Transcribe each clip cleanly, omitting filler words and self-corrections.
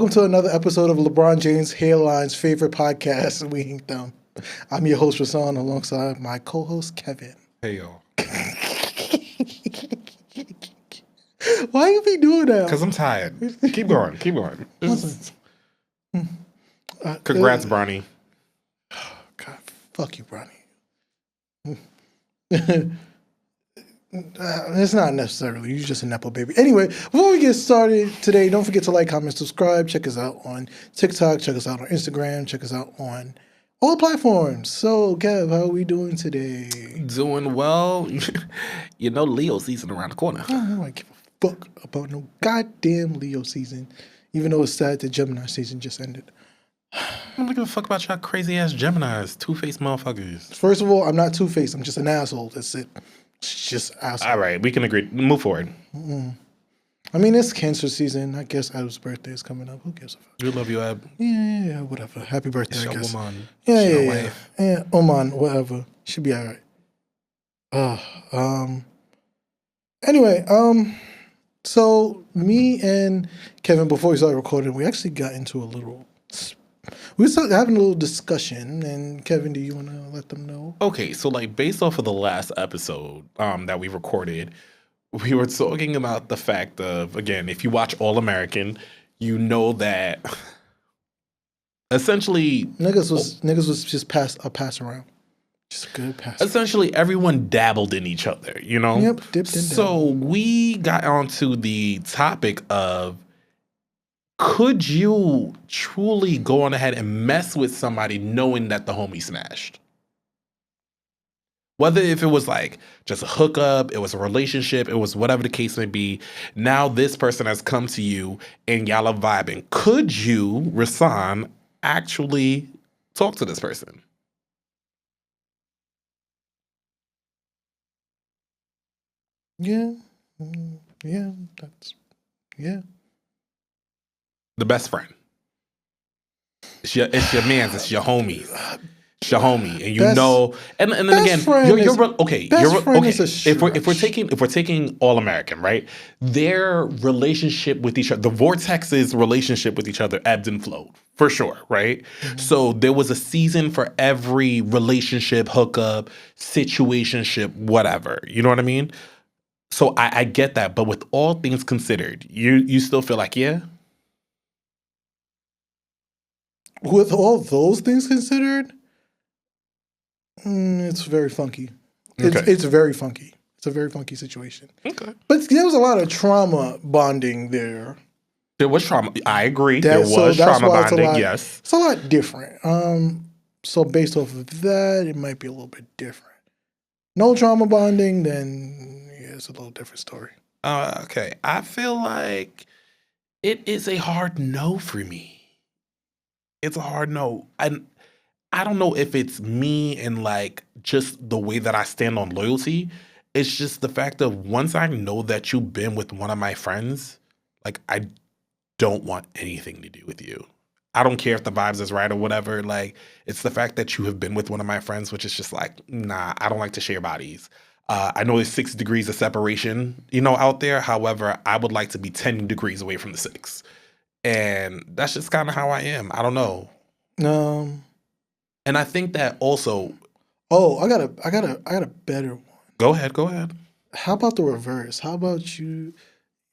welcome to another episode of LeBron James Hairline's favorite podcast, We Ain't Dumb. I'm your host, Rasan, alongside my co-host, Kevin. Hey, y'all. Why you be doing that? Because I'm tired. Keep going. Congrats, Bronny. God, fuck you, Bronny. It's not necessarily. You're just a Nepo baby. Anyway, before we get started today, don't forget to like, comment, subscribe. Check us out on TikTok. Check us out on Instagram. Check us out on all platforms. So, Kev, how are we doing today? Doing well. You know Leo season around the corner. I don't give a fuck about no goddamn Leo season, even though it's sad that Gemini season just ended. I don't give a fuck about y'all crazy ass Geminis, two-faced motherfuckers. First of all, I'm not two-faced. I'm just an asshole. That's it. It's just asshole. All right, we can agree. Move forward. I mean, it's Cancer season. I guess Ab's birthday is coming up. Who gives a fuck? We love you, Ab. Yeah, whatever. Happy birthday, It's I your guess. woman. Yeah, It's your yeah. wife. Yeah, Oman, whatever. Should be all right. Anyway, so me and Kevin, before we started recording, we actually got into a little... We started having a little discussion, and Kevin, do you want to let them know? Okay, so like based off of the last episode that we recorded, we were talking about the fact of, again, if you watch All American, you know that essentially Niggas was just a pass around. Just a good pass. Essentially everyone dabbled in each other, you know? Yep, dipped and So we got onto the topic of, could you truly go on ahead and mess with somebody knowing that the homie smashed? Whether if it was like just a hookup, it was a relationship, it was whatever the case may be. Now this person has come to you and y'all are vibing. Could you, Rasan, actually talk to this person? Yeah. The best friend. It's your man's. It's your homies. It's your homie, and you know. And then again, you're okay. If we're taking All American, right? Their relationship with each other, the Vortex's relationship with each other, ebbed and flowed for sure, right? Mm-hmm. So there was a season for every relationship, hookup, situationship, whatever. You know what I mean? So I get that, but with all things considered, you still feel like, yeah. With all those things considered, it's very funky. It's very funky. It's a very funky situation. Okay. But there was a lot of trauma bonding there. There was trauma. I agree. There was trauma bonding, yes. It's a lot different. So based off of that, it might be a little bit different. No trauma bonding, then yeah, it's a little different story. Okay. I feel like it is a hard no for me. It's a hard no. I don't know if it's me and like just the way that I stand on loyalty. It's just the fact of, once I know that you've been with one of my friends, like I don't want anything to do with you. I don't care if the vibes is right or whatever. Like, it's the fact that you have been with one of my friends, which is just like, nah, I don't like to share bodies. I know there's 6 degrees of separation, out there. However, I would like to be 10 degrees away from the 6. And that's just kind of how I am. I don't know. And I think that also. Oh, I got a better one. Go ahead. How about the reverse? How about you,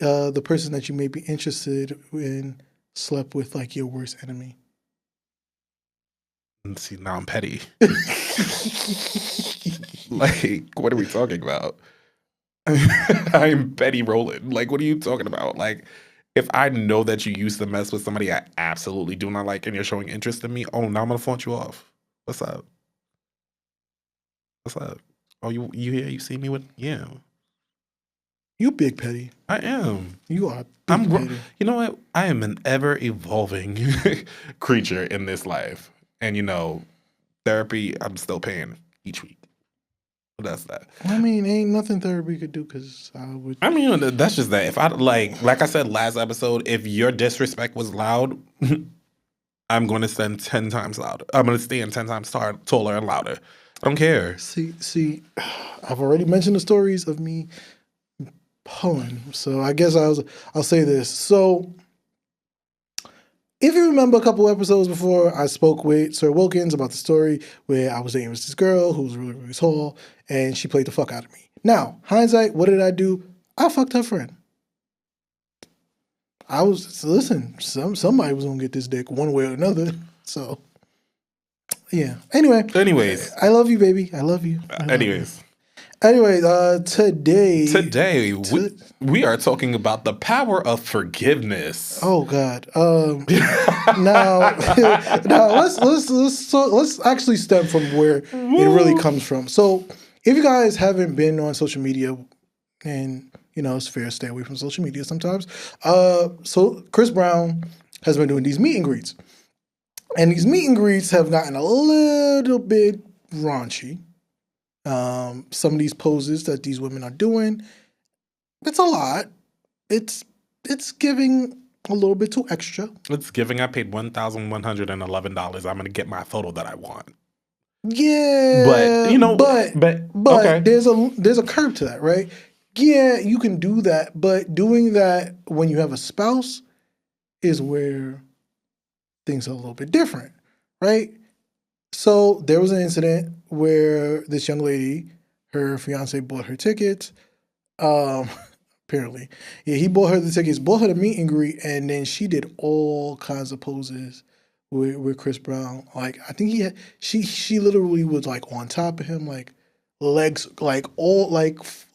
the person that you may be interested in slept with like your worst enemy? See, now I'm petty. Like, what are we talking about? I'm petty rolling. Like, what are you talking about? Like, if I know that you used to mess with somebody I absolutely do not like and you're showing interest in me, oh, now I'm going to flaunt you off. What's up? Oh, you here? You see me with? Yeah. You big petty. I am. You are big petty. You know what? I am an ever-evolving creature in this life. And, therapy, I'm still paying each week. That's that. I mean, ain't nothing therapy could do because I would. I mean, that's just that. If I like I said last episode, if your disrespect was loud, I'm going to stand 10 times louder. I'm going to stand 10 times taller and louder. I don't care. See, I've already mentioned the stories of me pulling. So I guess I'll say this. So if you remember a couple episodes before, I spoke with Sir Wilkins about the story where I was dating this girl who was really, really tall, and she played the fuck out of me. Now, hindsight, what did I do? I fucked her friend. Listen, somebody was gonna get this dick one way or another. So, yeah. Anyways. I love you, baby. I love you. Anyways, today we are talking about the power of forgiveness. Oh God. Now let's actually stem from where it really comes from. So, if you guys haven't been on social media, and it's fair to stay away from social media sometimes. So Chris Brown has been doing these meet and greets. And these meet and greets have gotten a little bit raunchy. Some of these poses that these women are doing, it's a lot. It's giving a little bit too extra. It's giving. I paid $1,111. I'm going to get my photo that I want. Yeah, but okay. There's a curve to that, right? Yeah, you can do that, but doing that when you have a spouse is where things are a little bit different, right? So there was an incident where this young lady, her fiance bought her tickets. Apparently, yeah, he bought her the tickets, bought her the meet and greet, and then she did all kinds of poses with Chris Brown. Like, I think she literally was like on top of him, like legs, like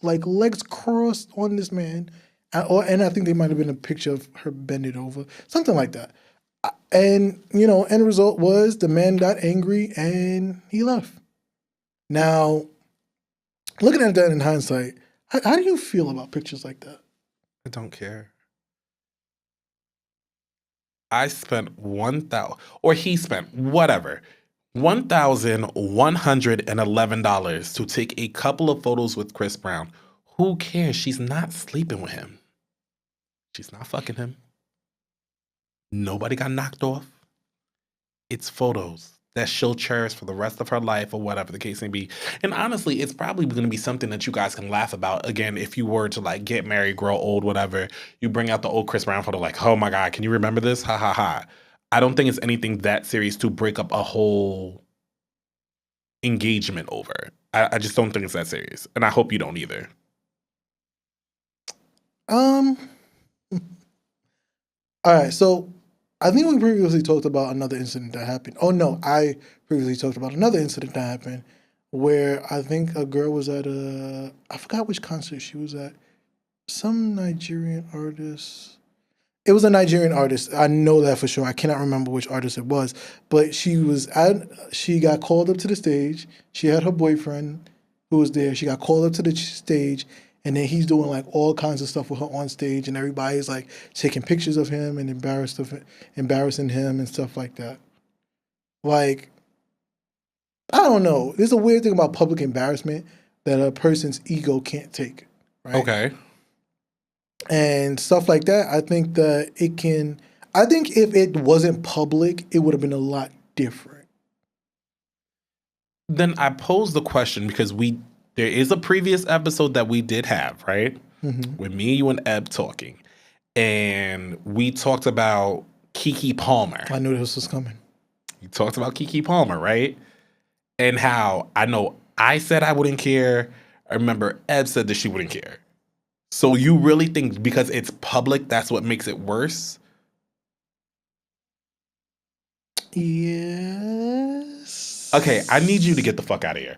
legs crossed on this man. And I think there might have been a picture of her bending over, something like that. And, end result was the man got angry and he left. Now, looking at that in hindsight, how do you feel about pictures like that? I don't care. I spent he spent $1,111 to take a couple of photos with Chris Brown. Who cares? She's not sleeping with him. She's not fucking him. Nobody got knocked off. It's photos that she'll cherish for the rest of her life or whatever the case may be. And honestly, it's probably going to be something that you guys can laugh about. Again, if you were to like get married, grow old, whatever, you bring out the old Chris Brown photo like, oh my God, can you remember this? Ha ha ha. I don't think it's anything that serious to break up a whole engagement over. I just don't think it's that serious. And I hope you don't either. All right, so I think we previously talked about another incident that happened. Oh no, I previously talked about another incident that happened where I think a girl was at I forgot which concert she was at. Some Nigerian artist. It was a Nigerian artist. I know that for sure. I cannot remember which artist it was, but she got called up to the stage. She had her boyfriend who was there. She got called up to the stage. And then he's doing like all kinds of stuff with her on stage, and everybody's like taking pictures of him and embarrassing him and stuff like that. Like, I don't know. There's a weird thing about public embarrassment that a person's ego can't take. Right? Okay. And stuff like that. I think that I think if it wasn't public, it would have been a lot different. Then I pose the question because there is a previous episode that we did have, right? Mm-hmm. With me, you, and Eb talking. And we talked about Keke Palmer. I knew this was coming. You talked about Keke Palmer, right? And how I said I wouldn't care. I remember Eb said that she wouldn't care. So you really think because it's public, that's what makes it worse? Yes. Okay, I need you to get the fuck out of here.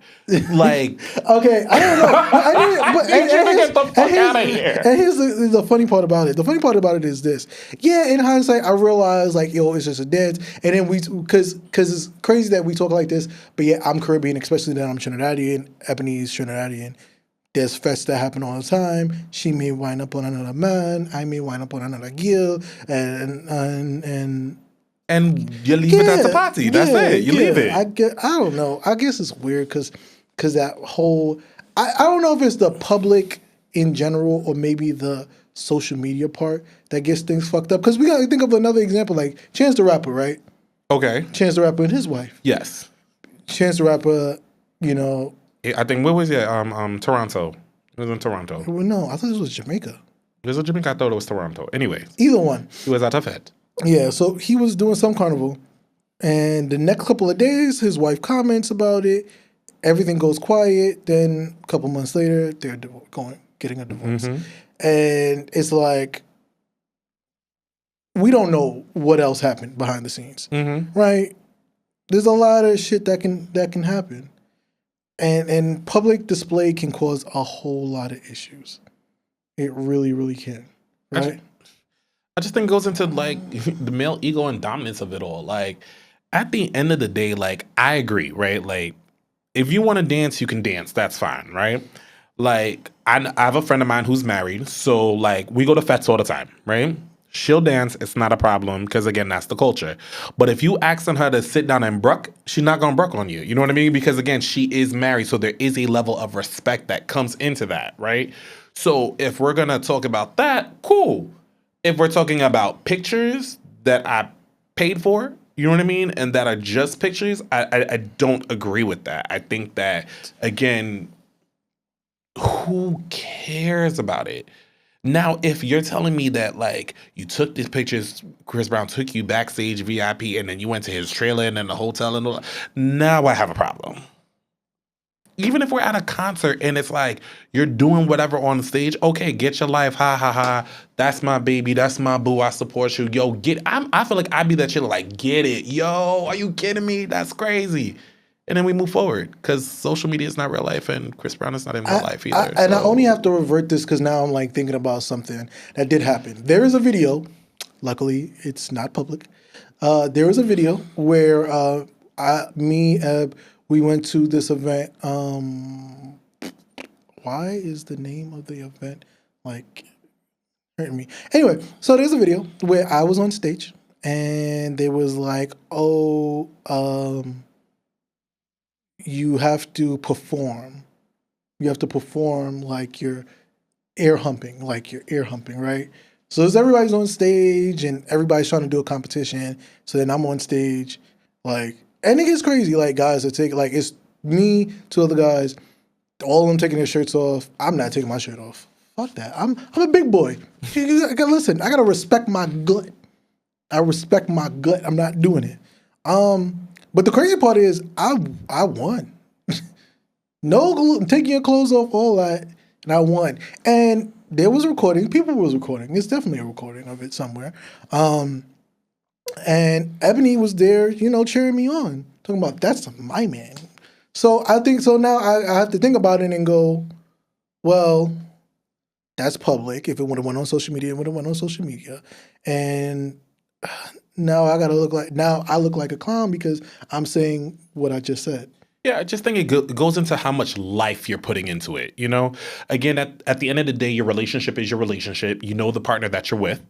Like, okay, I don't know. I need you to get the fuck out of here. And here's the funny part about it. The funny part about it is this. Yeah, in hindsight, I realized like, it's just a dance. And then because it's crazy that we talk like this. But yeah, I'm Caribbean, especially that I'm Trinidadian, Ebony's Trinidadian. There's fests that happen all the time. She may wind up on another man. I may wind up on another girl, and you leave it at the party. That's it. You leave it. I don't know. I guess it's weird because that whole I don't know if it's the public in general or maybe the social media part that gets things fucked up. Because we got to think of another example, like Chance the Rapper, right? Okay. Chance the Rapper and his wife. Yes. Chance the Rapper, I think, where was it? Toronto. It was in Toronto. Well, no, I thought this was Jamaica. It was in Jamaica. I thought it was Toronto. Anyway. Either one. He was at a fete. Yeah, so he was doing some carnival, and the next couple of days, his wife comments about it. Everything goes quiet. Then a couple months later, they're getting a divorce, and it's like we don't know what else happened behind the scenes, right? There's a lot of shit that can happen, and public display can cause a whole lot of issues. It really, really can, right? I just think it goes into like the male ego and dominance of it all. Like at the end of the day, like I agree, right? Like if you want to dance, you can dance. That's fine, right? Like I have a friend of mine who's married, so like we go to fetes all the time, right? She'll dance. It's not a problem because again, that's the culture. But if you ask on her to sit down and bruck, she's not gonna bruck on you. You know what I mean? Because again, she is married, so there is a level of respect that comes into that, right? So if we're gonna talk about that, cool. If we're talking about pictures that I paid for, you know what I mean, and that are just pictures, I don't agree with that. I think that again, who cares about it? Now, if you're telling me that like you took these pictures, Chris Brown took you backstage VIP, and then you went to his trailer and then the hotel and all, now I have a problem. Even if we're at a concert and it's like you're doing whatever on the stage, okay, get your life, ha ha ha. That's my baby, that's my boo. I support you, yo. I feel like I'd be that shit like, get it, yo. Are you kidding me? That's crazy. And then we move forward because social media is not real life, and Chris Brown is not in real life either. And I only have to revert this because now I'm like thinking about something that did happen. There is a video. Luckily, it's not public. There was a video where we went to this event. Why is the name of the event like hurting me? Anyway, so there's a video where I was on stage and there was like, oh, you have to perform. You have to perform like you're air humping, right? So as everybody's on stage and everybody's trying to do a competition, so then I'm on stage, like, and it gets crazy. Like guys are taking, like it's me, two other guys, all of them taking their shirts off. I'm not taking my shirt off. Fuck that. I'm a big boy. I gotta listen. I gotta respect my gut. I respect my gut. I'm not doing it. But the crazy part is I won. No, taking your clothes off, all that, and I won. And there was a recording. People was recording. There's definitely a recording of it somewhere. And Ebony was there, cheering me on, talking about that's my man. So I think so now I have to think about it and go, well, that's public. If it would have went on social media, it would have went on social media. And now I look like a clown because I'm saying what I just said. Yeah, I just think it goes into how much life you're putting into it. Again, at the end of the day, your relationship is your relationship. You know the partner that you're with.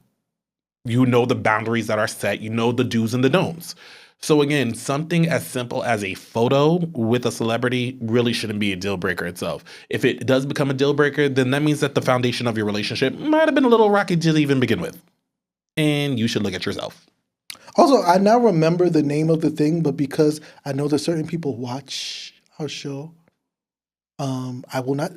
You know the boundaries that are set. You know the do's and the don'ts. So again, something as simple as a photo with a celebrity really shouldn't be a deal breaker itself. If it does become a deal breaker, then that means that the foundation of your relationship might have been a little rocky to even begin with. And you should look at yourself. Also, I now remember the name of the thing, but because I know that certain people watch our show, I will not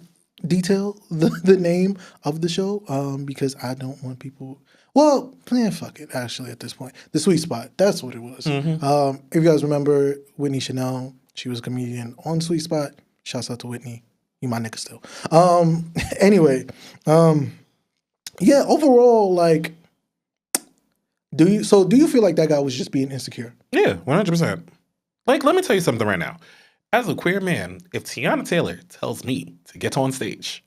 detail the name of the show because I don't want people. Well, fuck it. Actually, at this point, The Sweet Spot. That's what it was. If you guys remember Whitney Chanel, she was a comedian on Sweet Spot. Shouts out to Whitney. You my nigga still. Anyway, yeah. Overall, like. Do you feel like that guy was just being insecure? Yeah, 100%. Like, let me tell you something right now. As a queer man, if Tiana Taylor tells me to get on stage,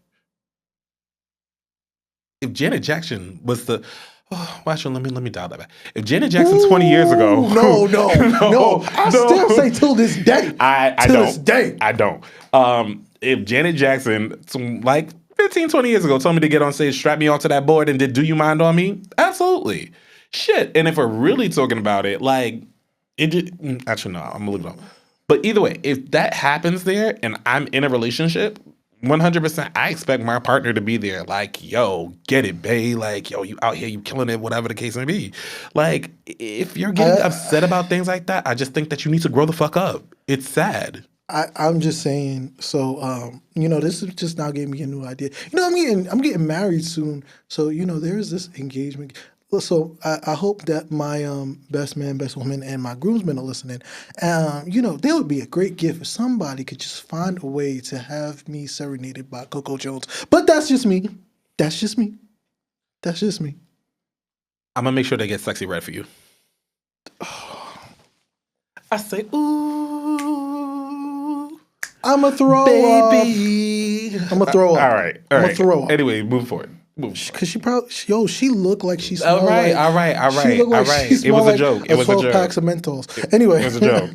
if Janet Jackson was the actually, let me dial that back. If Janet Jackson 20 years ago, no, I still say till this day. I don't. If Janet Jackson, like 15, 20 years ago, told me to get on stage, strap me onto that board, and did Do You Mind on me? Absolutely. Shit. And if we're really talking about it, like, actually, no, I'm gonna leave it alone. But either way, if that happens there and I'm in a relationship, 100%, I expect my partner to be there. Like, yo, get it, babe. Like, yo, you out here, you killing it, whatever the case may be. Like, if you're getting upset about things like that, I just think that you need to grow the fuck up. It's sad. I'm just saying. So, this is just now giving me a new idea. I'm getting married soon. So, there's this engagement. So I hope that my best man, best woman, and my groomsmen are listening. They would be a great gift if somebody could just find a way to have me serenaded by Coco Jones. But that's just me. That's just me. That's just me. I'm gonna make sure they get Sexy read for you. I say, ooh, I'm a throw baby. I'm a throw up. All right. I'm a throw up. Anyway, move forward. Because she looked like she smelled All right. She looked like she It was smelled a joke. It was a 12 joke. packs of Menthols. Anyway. It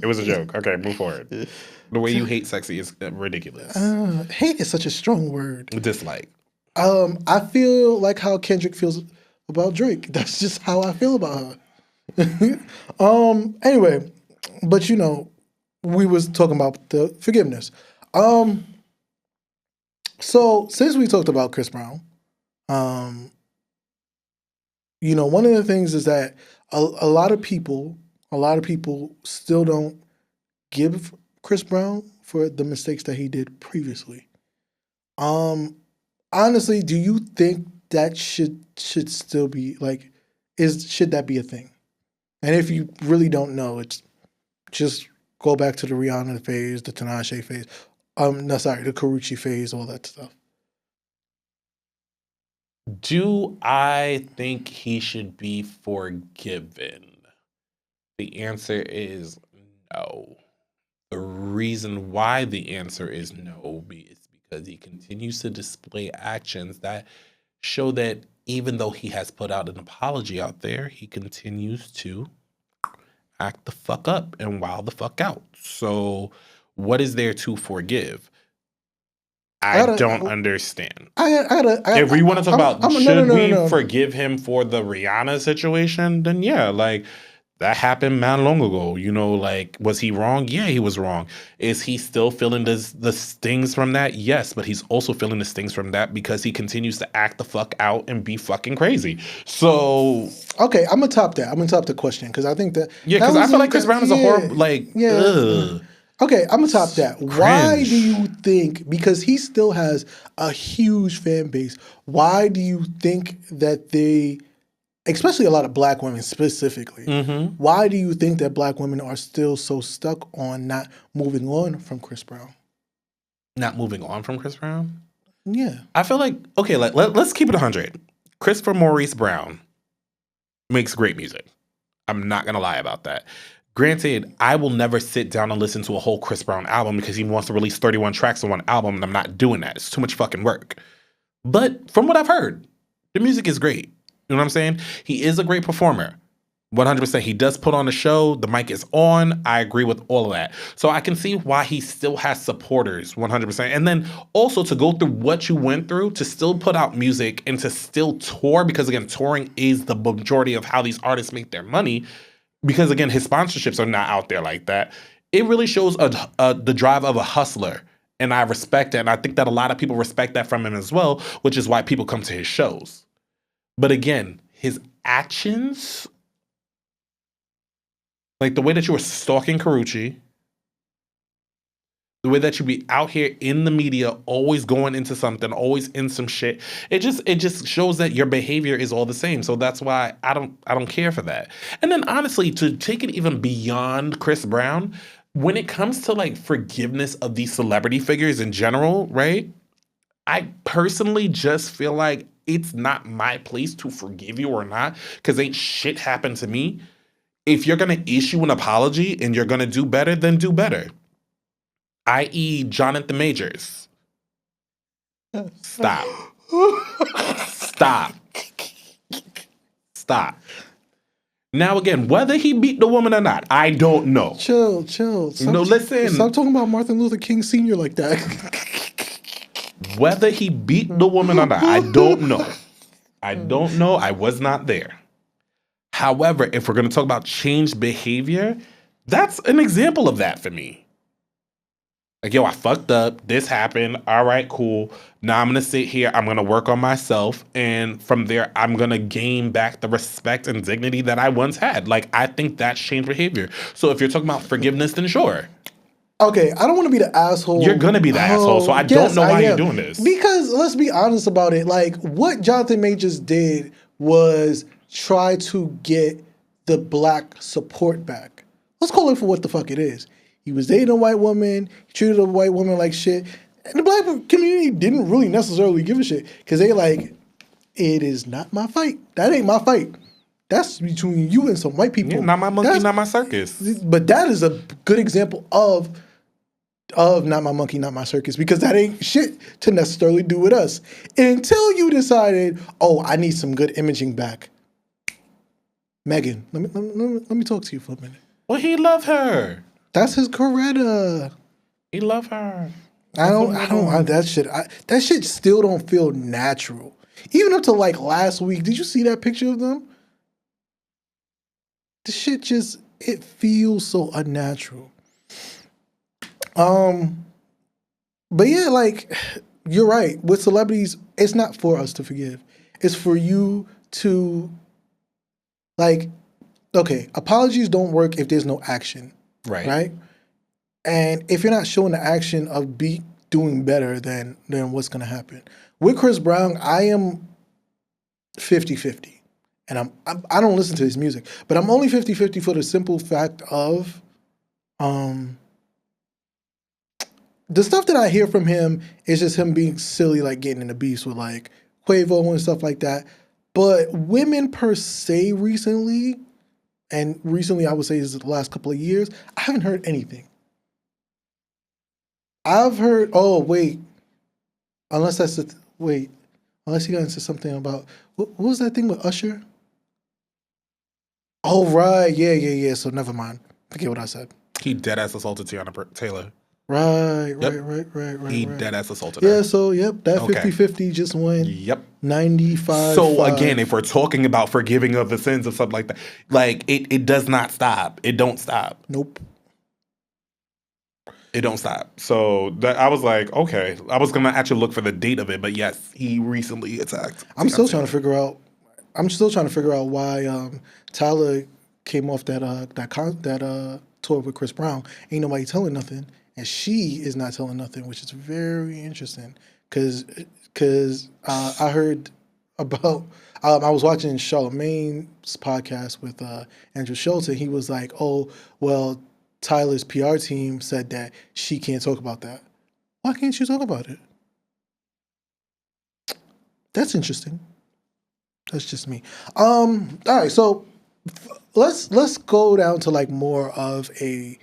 was a joke. Okay, move forward. The way you hate Sexy is ridiculous. Hate is such a strong word. Dislike. I feel like how Kendrick feels about Drake. That's just how I feel about her. Anyway, but we was talking about the forgiveness. So since we talked about Chris Brown, one of the things is that a lot of people still don't give Chris Brown for the mistakes that he did previously. Honestly, do you think that should still be should that be a thing? And if you really don't know, it's just go back to the Rihanna phase, the Tinashe phase. The Karrueche phase, all that stuff. Do I think he should be forgiven? The answer is no. The reason why the answer is no is because he continues to display actions that show that even though he has put out an apology out there, he continues to act the fuck up and wild the fuck out. So what is there to forgive? I don't understand. If we want to talk about should we forgive him for the Rihanna situation, then yeah, that happened man long ago. Was he wrong? Yeah, he was wrong. Is he still feeling the stings from that? Yes, but he's also feeling the stings from that because he continues to act the fuck out and be fucking crazy. So okay, I'm gonna top that. I'm gonna top the question because I think that because I feel like Chris Brown is a horrible ugh. Okay, I'm gonna top that. Cringe. Why do you think? Because he still has a huge fan base. Why do you think that especially a lot of black women specifically, why do you think that black women are still so stuck on not moving on from Chris Brown? Not moving on from Chris Brown? Yeah. I feel like, okay, let's keep it 100. Christopher Maurice Brown makes great music. I'm not gonna lie about that. Granted, I will never sit down and listen to a whole Chris Brown album because he wants to release 31 tracks on one album, and I'm not doing that. It's too much fucking work. But from what I've heard, the music is great. You know what I'm saying? He is a great performer. 100%. He does put on a show. The mic is on. I agree with all of that. So I can see why he still has supporters, 100%. And then also to go through what you went through, to still put out music and to still tour, because again, touring is the majority of how these artists make their money. Because again, his sponsorships are not out there like that. It really shows the drive of a hustler. And I respect that. And I think that a lot of people respect that from him as well, which is why people come to his shows. But again, his actions, like the way that you were stalking Karrueche, the way that you be out here in the media, always going into something, always in some shit, it just shows that your behavior is all the same. So that's why I don't care for that. And then honestly, to take it even beyond Chris Brown, when it comes to forgiveness of these celebrity figures in general, right? I personally just feel like it's not my place to forgive you or not, because ain't shit happened to me. If you're going to issue an apology and you're going to do better, then do better. I.e. Jonathan Majors. Stop. Stop. Now again, whether he beat the woman or not, I don't know. Chill. Listen. Stop talking about Martin Luther King Sr. like that. Whether he beat the woman or not, I don't know. I don't know. I was not there. However, if we're going to talk about changed behavior, that's an example of that for me. Yo, I fucked up. This happened. All right, cool. Now I'm going to sit here. I'm going to work on myself. And from there, I'm going to gain back the respect and dignity that I once had. I think that's changed behavior. So if you're talking about forgiveness, then sure. Okay, I don't want to be the asshole. You're going to be the asshole, so I don't know why you're doing this. Because let's be honest about it. What Jonathan Majors did was try to get the black support back. Let's call it for what the fuck it is. He was dating a white woman. He treated a white woman like shit. And the black community didn't really necessarily give a shit because they like, it is not my fight. That ain't my fight. That's between you and some white people. Yeah, not my monkey, not my circus. But that is a good example of not my monkey, not my circus, because that ain't shit to necessarily do with us. Until you decided, oh, I need some good imaging back. Megan, let me talk to you for a minute. Well, he loved her. That's his Coretta. He loved her. That shit still don't feel natural. Even up to like last week, did you see that picture of them? The shit just, it feels so unnatural. But yeah, like, you're right. With celebrities, it's not for us to forgive. It's for you to, like, okay, apologies don't work if there's no action. Right? And if you're not showing the action of doing better, then what's going to happen? With Chris Brown, I am 50-50. And I don't listen to his music, but I'm only 50-50 for the simple fact of the stuff that I hear from him is just him being silly, like getting in the beefs with like Quavo and stuff like that. But women per se recently, and recently I would say is the last couple of years, I haven't heard anything. I've heard, unless he got into something about, what was that thing with Usher? Oh, right. Yeah. So never mind. Forget what I said. He deadass assaulted Tiana Taylor. Right. He right. deadass assaulted her. Yeah, so, that 50-50 just went 95. So, again, if we're talking about forgiving of the sins of something like that, like, it does not stop. It don't stop. Nope. It don't stop. So, I was like, okay. I was going to actually look for the date of it, but yes, he recently attacked. I'm still trying to figure out why Tyler came off that tour with Chris Brown. Ain't nobody telling nothing, and she is not telling nothing, which is very interesting. Because I heard about I was watching Charlamagne's podcast with Andrew Schultz, and he was like, "Oh, well, Tyler's PR team said that she can't talk about that. Why can't she talk about it?" That's interesting. That's just me. All right, so let's go down to like more of a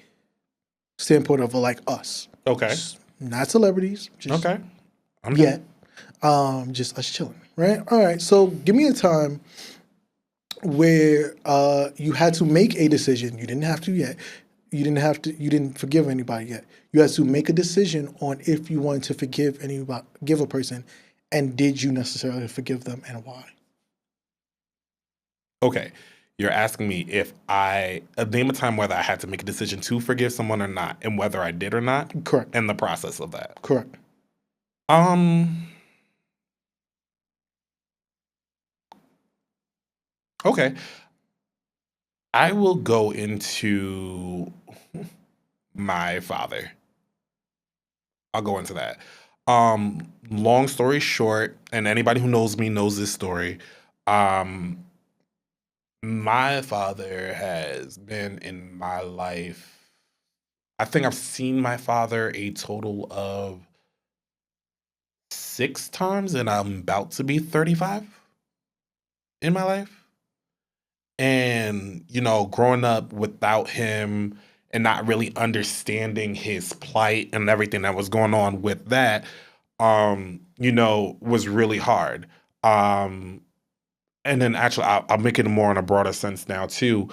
standpoint of like us. Okay. Just not celebrities. Just okay. Yet. Just us chilling, right? All right. So give me a time where you had to make a decision. You didn't have to yet. You didn't forgive anybody yet. You had to make a decision on if you wanted to forgive a person, and did you necessarily forgive them and why? Okay. You're asking me if name a time whether I had to make a decision to forgive someone or not, and whether I did or not. Correct. And the process of that. Correct. Okay. I will go into my father. I'll go into that. Long story short, and anybody who knows me knows this story. My father has been in my life. I think I've seen my father a total of 6 times, and I'm about to be 35 in my life. And, growing up without him and not really understanding his plight and everything that was going on with that, was really hard. And then actually, I'll make it more in a broader sense now too.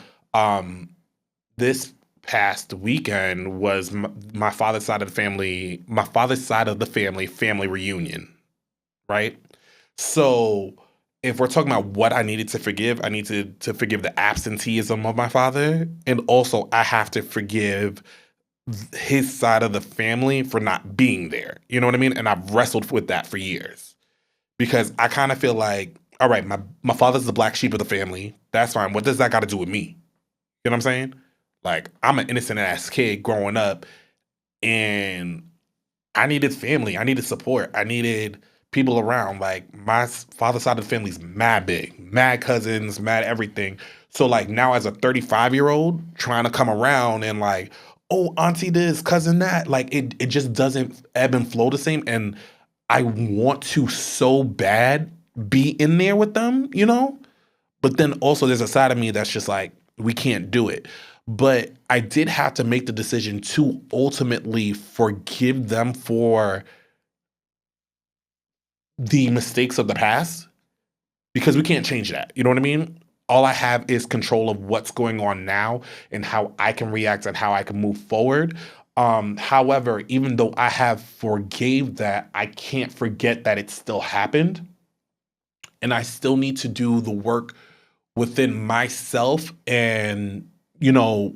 This past weekend was my father's side of the family reunion, right? So if we're talking about what I needed to forgive, I need to forgive the absenteeism of my father, and also I have to forgive his side of the family for not being there. You know what I mean? And I've wrestled with that for years because I kind of feel like, all right, my father's the black sheep of the family. That's fine. What does that got to do with me? You know what I'm saying? Like, I'm an innocent ass kid growing up, and I needed family. I needed support. I needed people around. Like my father's side of the family's mad big, mad cousins, mad everything. So like now as a 35-year-old trying to come around and like, oh, auntie this, cousin that, like it just doesn't ebb and flow the same. And I want to so bad be in there with them, you know? But then also there's a side of me that's just like, we can't do it. But I did have to make the decision to ultimately forgive them for the mistakes of the past because we can't change that. You know what I mean? All I have is control of what's going on now and how I can react and how I can move forward. However, even though I have forgave that, I can't forget that it still happened. And I still need to do the work within myself and, you know,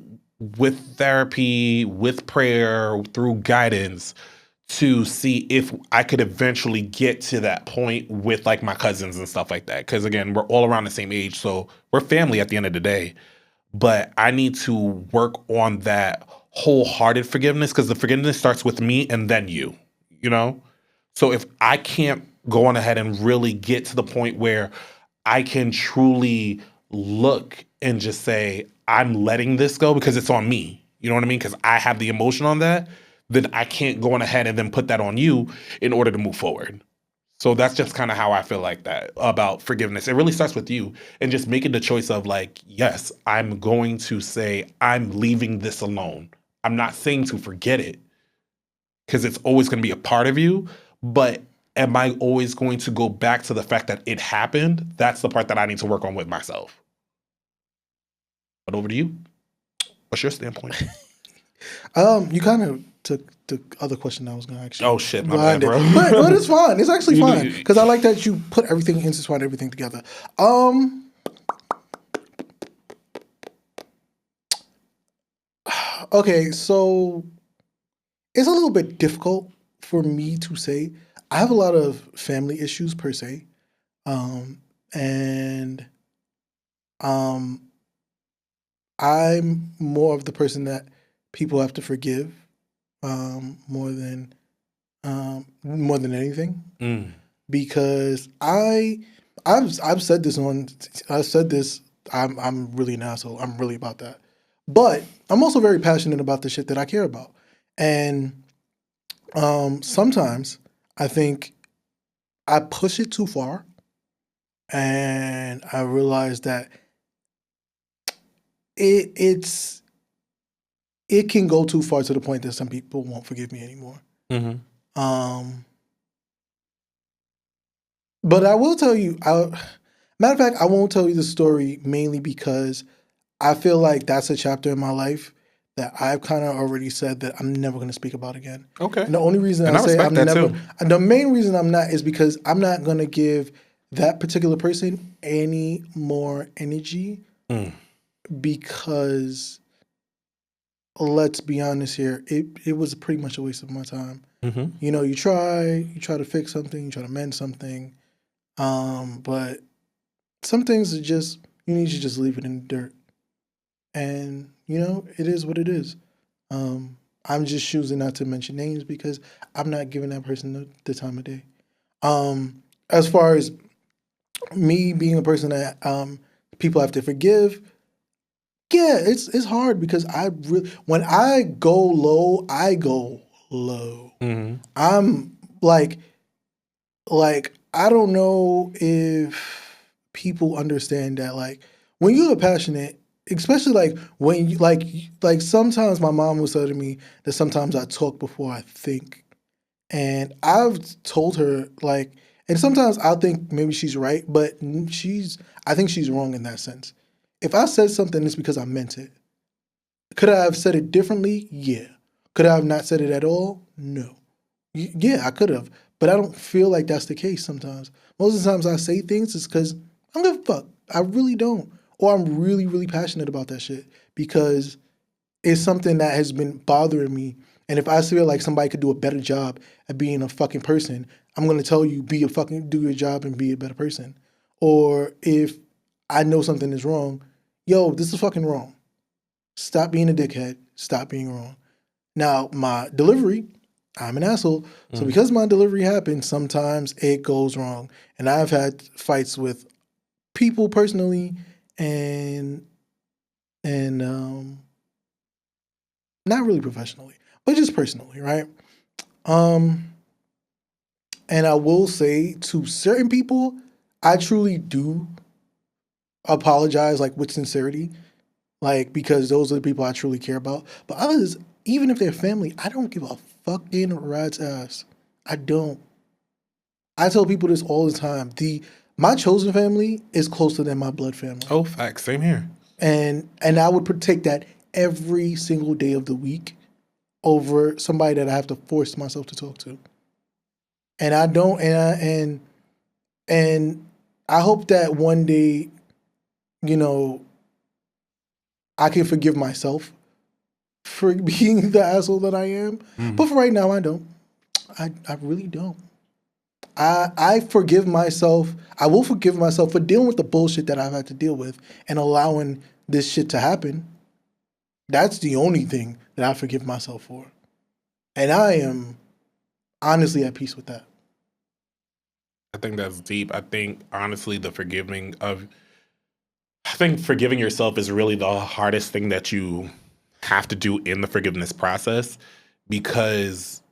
with therapy, with prayer, through guidance to see if I could eventually get to that point with like my cousins and stuff like that. Cause again, we're all around the same age. So we're family at the end of the day. But I need to work on that wholehearted forgiveness because the forgiveness starts with me and then you know? So if I can't go on ahead and really get to the point where I can truly look and just say, I'm letting this go because it's on me. You know what I mean? Because I have the emotion on that, then I can't go on ahead and then put that on you in order to move forward. So that's just kind of how I feel like that about forgiveness. It really starts with you and just making the choice of like, yes, I'm going to say, I'm leaving this alone. I'm not saying to forget it because it's always going to be a part of you. But am I always going to go back to the fact that it happened? That's the part that I need to work on with myself. But over to you. What's your standpoint? You kind of took the other question I was going to ask you. Oh shit, my behind bad, bro. it. But it's fine. It's actually You fine do- because I like that you put everything, intertwine everything together. Okay, so it's a little bit difficult for me to say. I have a lot of family issues per se, and I'm more of the person that people have to forgive more than anything Mm. because I've said this on I said this I'm really an asshole. I'm really about that. But I'm also very passionate about the shit that I care about. And sometimes I think I push it too far and I realize that it can go too far to the point that some people won't forgive me anymore. Mm-hmm. But I will tell you, matter of fact, I won't tell you the story mainly because I feel like that's a chapter in my life that I've kind of already said that I'm never going to speak about again. Okay. And the only reason And I I say respect I'm that never, too. and the main reason I'm not is because I'm not going to give that particular person any more energy Mm. because let's be honest here, it was pretty much a waste of my time. Mm-hmm. You know, you try to fix something, you try to mend something, but some things are just, you need to just leave it in the dirt. And, you know, it is what it is. I'm just choosing not to mention names because I'm not giving that person the time of day. As far as me being a person that people have to forgive, yeah, it's hard because when I go low, I go low. Mm-hmm. I'm like I don't know if people understand that like when you're passionate, especially like when you like sometimes my mom will say to me that sometimes I talk before I think. And I've told her like and sometimes I'll think maybe she's right, but I think she's wrong in that sense. If I said something, it's because I meant it. Could I have said it differently? Yeah. Could I have not said it at all? No. Yeah, I could have, but I don't feel like that's the case sometimes. Most of the times I say things is because I don't give a fuck. I really don't. Or I'm really, really passionate about that shit because it's something that has been bothering me. And if I feel like somebody could do a better job at being a fucking person, I'm gonna tell you, do your job and be a better person. Or if I know something is wrong, yo, this is fucking wrong. Stop being a dickhead. Stop being wrong. Now, my delivery, I'm an asshole. So because my delivery happens, sometimes it goes wrong. And I've had fights with people personally and not really professionally, but just personally, right? And I will say to certain people, I truly do apologize, like with sincerity, like because those are the people I truly care about. But others, even if they're family, I don't give a fucking rat's ass. I don't. I tell people this all the time. My chosen family is closer than my blood family, Oh, facts. Same here. and I would protect that every single day of the week over somebody that I have to force myself to talk to. And I don't, and I hope that one day, you know, I can forgive myself for being the asshole that I am. But for right now, I don't. I really don't. I forgive myself. I will forgive myself for dealing with the bullshit that I've had to deal with and allowing this shit to happen. That's the only thing that I forgive myself for. And I am honestly at peace with that. I think that's deep. I think honestly, I think forgiving yourself is really the hardest thing that you have to do in the forgiveness process, because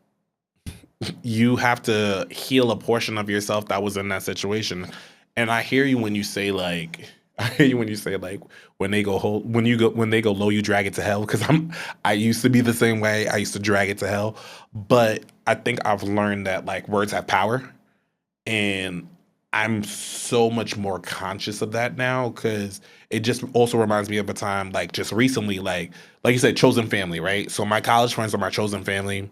you have to heal a portion of yourself that was in that situation. And I hear you when you say like, when they go when they go low, you drag it to hell. Because I used to be the same way. I used to drag it to hell, but I think I've learned that like words have power, and I'm so much more conscious of that now, because it just also reminds me of a time like just recently, like you said, chosen family, right? So my college friends are my chosen family.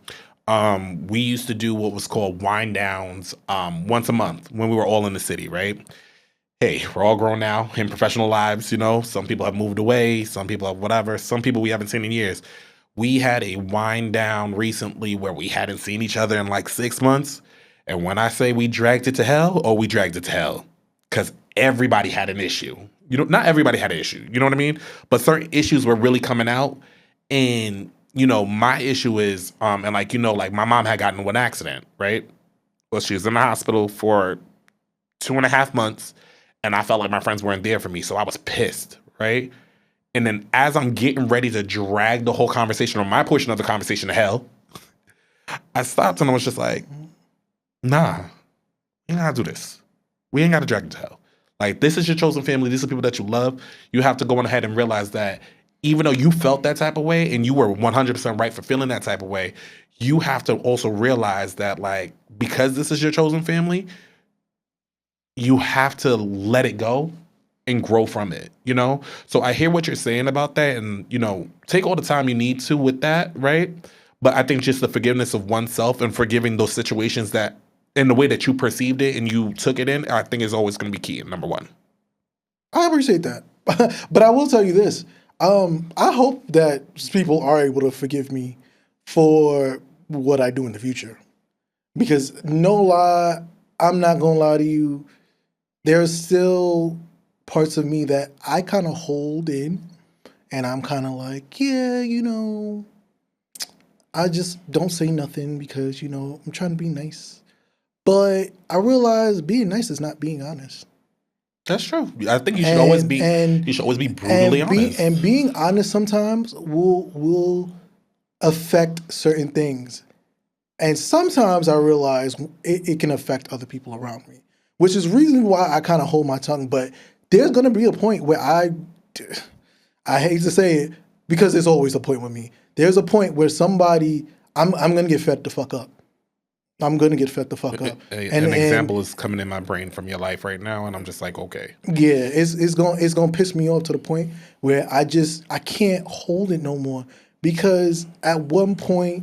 We used to do what was called wind downs once a month when we were all in the city, right? Hey, we're all grown now in professional lives, you know. Some people have moved away, some people have whatever, some people we haven't seen in years. We had a wind down recently where we hadn't seen each other in like 6 months. And when I say we dragged it to hell, oh, we dragged it to hell. Because everybody had an issue. You know, not everybody had an issue. You know what I mean? But certain issues were really coming out. And, you know, my issue is, and like, you know, like my mom had gotten into an accident, right? Well, she was in the hospital for 2.5 months, and I felt like my friends weren't there for me. So I was pissed, right? And then as I'm getting ready to drag the whole conversation, or my portion of the conversation, to hell, I stopped and I was just like, nah, we ain't gotta do this. We ain't gotta drag it to hell. Like, this is your chosen family. These are people that you love. You have to go on ahead and realize that even though you felt that type of way and you were 100% right for feeling that type of way, you have to also realize that, like, because this is your chosen family, you have to let it go and grow from it, you know? So I hear what you're saying about that, and, you know, take all the time you need to with that, right? But I think just the forgiveness of oneself and forgiving those situations that in the way that you perceived it and you took it in, I think is always going to be key, number one. I appreciate that. But I will tell you this. I hope that people are able to forgive me for what I do in the future. Because no lie, I'm not gonna lie to you, there's still parts of me that I kind of hold in, and I'm kind of like, yeah, I just don't say nothing because, I'm trying to be nice. But I realize being nice is not being honest. That's true. I think you should always And be and you should always be brutally honest. being honest sometimes will affect certain things. And sometimes I realize it can affect other people around me, which is reason why I kind of hold my tongue. But there's going to be a point where I hate to say it because there's always a point with me. There's a point where I'm going to get fed the fuck up. I'm going to get fed the fuck up. An example is coming in my brain from your life right now, and I'm just like, okay. Yeah, it's going to piss me off to the point where I can't hold it no more, because at one point,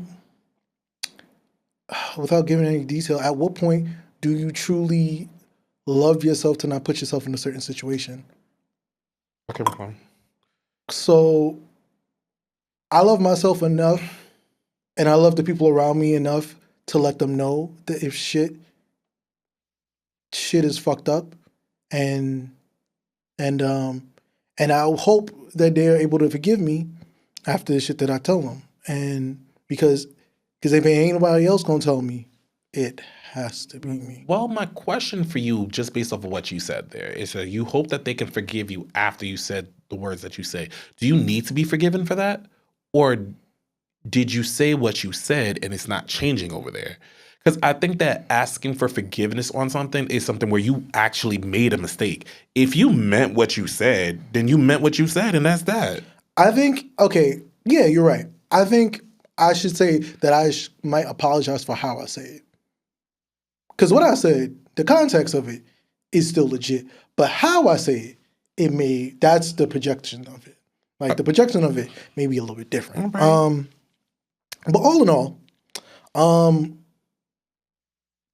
without giving any detail, at what point do you truly love yourself to not put yourself in a certain situation? Okay, fine. So I love myself enough, and I love the people around me enough to let them know that if shit is fucked up, and and um and I hope that they're able to forgive me after the shit that I tell them, and because Because if it ain't nobody else gonna tell me, it has to be me. Well, my question for you, just based off of what you said there, is that you hope that they can forgive you after you said the words that you say. Do you need to be forgiven for that? Or did you say what you said and it's not changing over there? Because I think that asking for forgiveness on something is something where you actually made a mistake. If you meant what you said, then you meant what you said, and that's that. I think, okay, yeah, you're right. I think I should say that I might apologize for how I say it. Because what I said, the context of it is still legit. But how I say it, that's the projection of it. Like the projection of it may be a little bit different. Right. But all in all,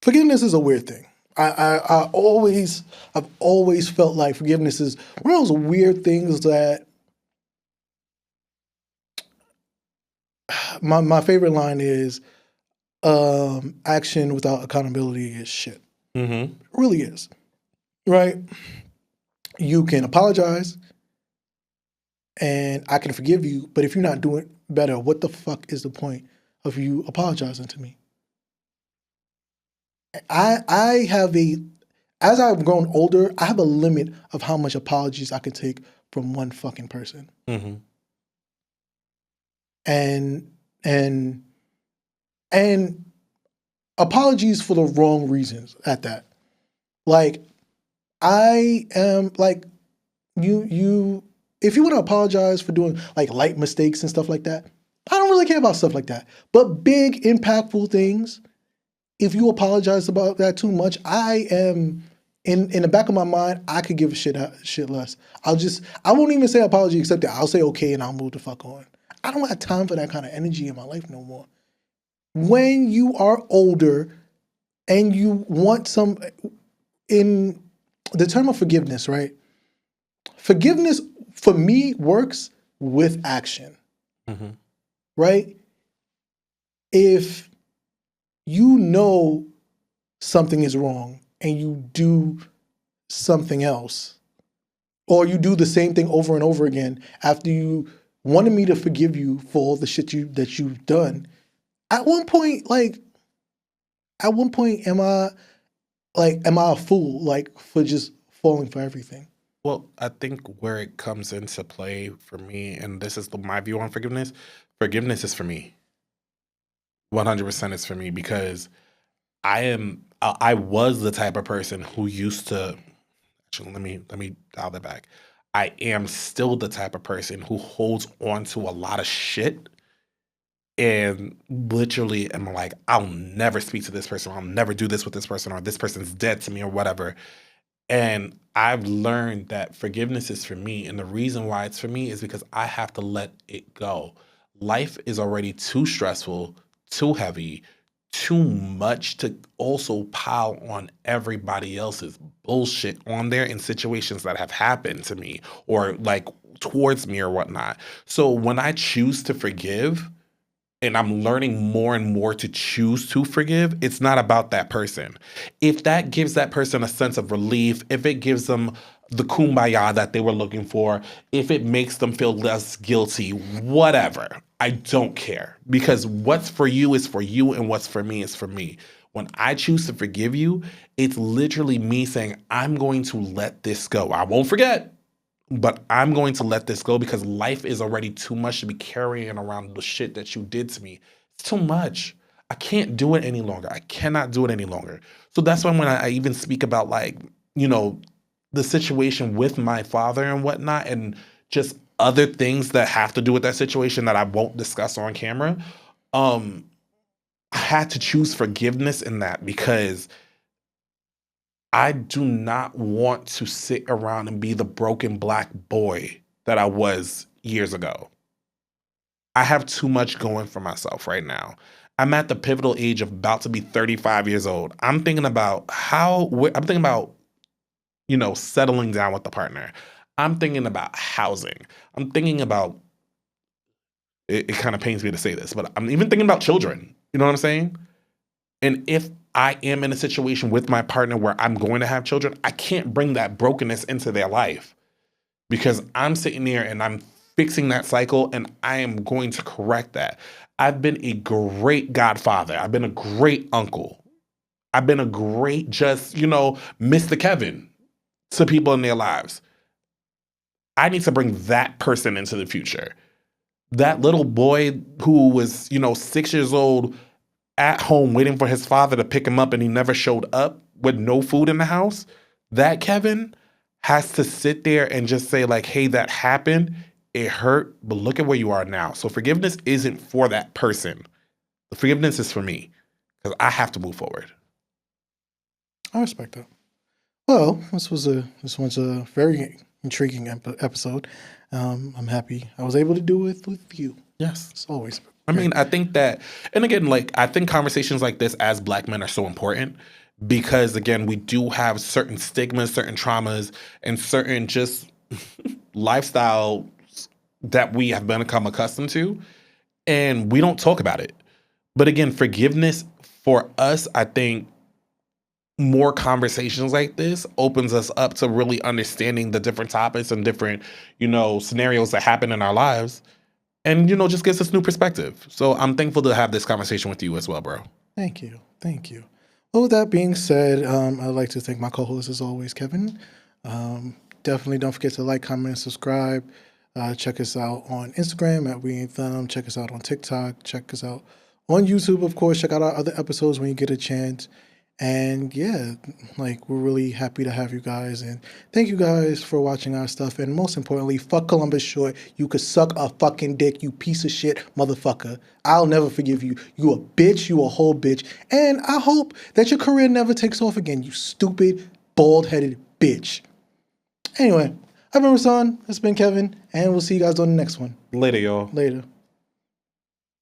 forgiveness is a weird thing. I've always felt like forgiveness is one of those weird things that my favorite line is action without accountability is shit. Mm-hmm. It really is. Right? You can apologize and I can forgive you, but if you're not doing better, what the fuck is the point of you apologizing to me? I have as I've grown older, I have a limit of how much apologies I can take from one fucking person. Mm-hmm. And apologies for the wrong reasons at that. Like, I am like, you if you want to apologize for doing like light mistakes and stuff like that, I don't really care about stuff like that. But big impactful things, if you apologize about that too much, I am in the back of my mind, I could give a shit less. I won't even say apology except that I'll say okay and I'll move the fuck on. I don't have time for that kind of energy in my life no more. When you are older and you want some, in the term of forgiveness, right? Forgiveness for me works with action, Mm-hmm. right? If you know something is wrong and you do something else, or you do the same thing over and over again after you wanted me to forgive you for all the shit that you've done, at one point, am I a fool for just falling for everything? Well, I think where it comes into play for me, and this is my view on forgiveness, forgiveness is for me. 100% is for me because I was the type of person who used to, actually, let me dial that back. I am still the type of person who holds on to a lot of shit and literally am like, I'll never speak to this person, I'll never do this with this person, or this person's dead to me, or whatever. And I've learned that forgiveness is for me. And the reason why it's for me is because I have to let it go. Life is already too stressful, too heavy, too much to also pile on everybody else's bullshit on there in situations that have happened to me or like towards me or whatnot. So when I choose to forgive, and I'm learning more and more to choose to forgive, it's not about that person. If that gives that person a sense of relief, if it gives them the kumbaya that they were looking for, if it makes them feel less guilty, whatever, I don't care. Because what's for you is for you, and what's for me is for me. When I choose to forgive you, it's literally me saying, I'm going to let this go. I won't forget. But I'm going to let this go because life is already too much to be carrying around the shit that you did to me. It's too much. I can't do it any longer. I cannot do it any longer. So that's why when I even speak about like, the situation with my father and whatnot, and just other things that have to do with that situation that I won't discuss on camera, I had to choose forgiveness in that because I do not want to sit around and be the broken black boy that I was years ago. I have too much going for myself right now. I'm at the pivotal age of about to be 35 years old. I'm thinking about settling down with the partner. I'm thinking about housing. I'm thinking about, it kind of pains me to say this, but I'm even thinking about children. You know what I'm saying? And if I am in a situation with my partner where I'm going to have children, I can't bring that brokenness into their life because I'm sitting there and I'm fixing that cycle, and I am going to correct that. I've been a great godfather. I've been a great uncle. I've been a great Mr. Kevin to people in their lives. I need to bring that person into the future. That little boy who was, 6 years old at home waiting for his father to pick him up and he never showed up with no food in the house, that Kevin has to sit there and just say like, hey, that happened. It hurt, but look at where you are now. So forgiveness isn't for that person. The forgiveness is for me because I have to move forward. I respect that. Well, this was a very intriguing episode. I'm happy I was able to do it with you. Yes. It's always. I mean, I think that, and again, I think conversations like this as Black men are so important because, again, we do have certain stigmas, certain traumas, and certain just lifestyle that we have become accustomed to, and we don't talk about it. But again, forgiveness for us, I think more conversations like this opens us up to really understanding the different topics and different, scenarios that happen in our lives. And, just gives us new perspective. So I'm thankful to have this conversation with you as well, bro. Thank you. Thank you. Well, with that being said, I'd like to thank my co-host as always, Kevin. Definitely don't forget to like, comment, and subscribe. Check us out on Instagram at We Ain't Them. Check us out on TikTok. Check us out on YouTube, of course. Check out our other episodes when you get a chance. And yeah, we're really happy to have you guys. And thank you guys for watching our stuff. And most importantly, fuck Columbus Short. You could suck a fucking dick, you piece of shit motherfucker. I'll never forgive you. You a bitch. You a whole bitch. And I hope that your career never takes off again, you stupid, bald-headed bitch. Anyway, I've been Rasan. It's been Kevin. And we'll see you guys on the next one. Later, y'all. Later.